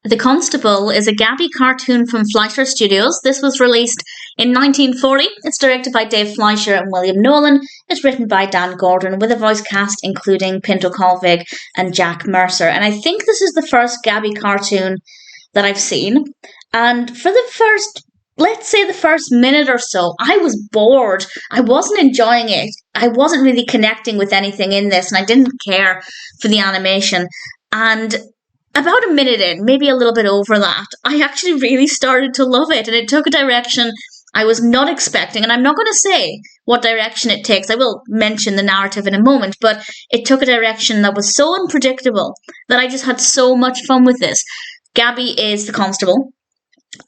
The Constable is a Gabby cartoon from Fleischer Studios. This was released in 1940. It's directed by Dave Fleischer and William Nolan. It's written by Dan Gordon with a voice cast including Pinto Colvig and Jack Mercer. And I think this is the first Gabby cartoon that I've seen. And for the first, let's say the first minute or so, I was bored. I wasn't enjoying it. I wasn't really connecting with anything in this, and I didn't care for the animation. And about a minute in, maybe a little bit over that, I actually really started to love it, and it took a direction I was not expecting, and I'm not going to say what direction it takes. I will mention the narrative in a moment, but it took a direction that was so unpredictable that I just had so much fun with this. Gabby is the constable,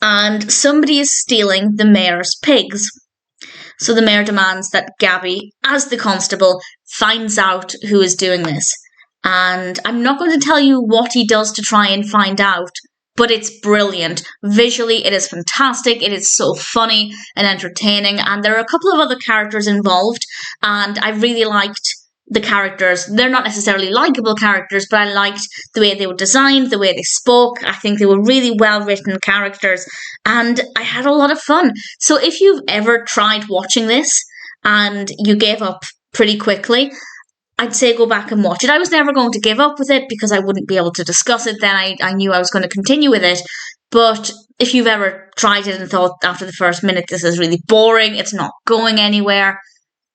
and somebody is stealing the mayor's pigs. So the mayor demands that Gabby, as the constable, finds out who is doing this. And I'm not going to tell you what he does to try and find out, but it's brilliant. Visually, it is fantastic. It is so funny and entertaining. And there are a couple of other characters involved, and I really liked the characters. They're not necessarily likable characters, but I liked the way they were designed, the way they spoke. I think they were really well-written characters, and I had a lot of fun. So if you've ever tried watching this and you gave up pretty quickly, I'd say go back and watch it. I was never going to give up with it because I wouldn't be able to discuss it then. I knew I was going to continue with it. But if you've ever tried it and thought after the first minute, this is really boring, it's not going anywhere,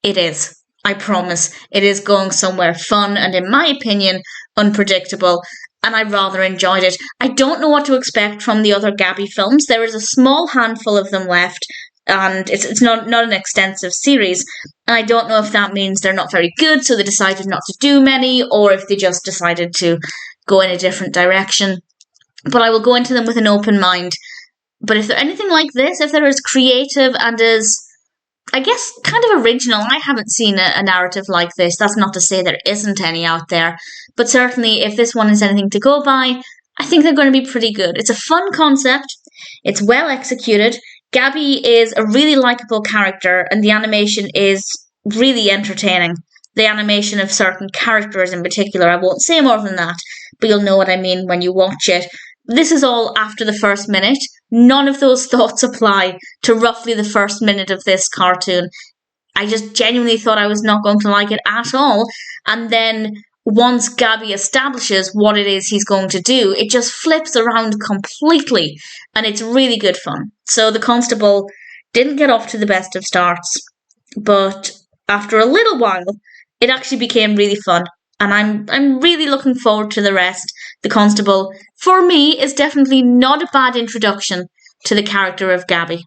it is. I promise. It is going somewhere fun and, in my opinion, unpredictable. And I rather enjoyed it. I don't know what to expect from the other Gabby films. There is a small handful of them left, and it's not an extensive series. And I don't know if that means they're not very good, so they decided not to do many, or if they just decided to go in a different direction. But I will go into them with an open mind. But if they're anything like this, if they're as creative and as, I guess, kind of original, I haven't seen a narrative like this. That's not to say there isn't any out there. But certainly, if this one is anything to go by, I think they're going to be pretty good. It's a fun concept. It's well executed. Gabby is a really likable character, and the animation is really entertaining. The animation of certain characters in particular, I won't say more than that, but you'll know what I mean when you watch it. This is all after the first minute. None of those thoughts apply to roughly the first minute of this cartoon. I just genuinely thought I was not going to like it at all, and then once Gabby establishes what it is he's going to do, it just flips around completely, and it's really good fun. So the Constable didn't get off to the best of starts, but after a little while, it actually became really fun, and I'm really looking forward to the rest. The Constable, for me, is definitely not a bad introduction to the character of Gabby.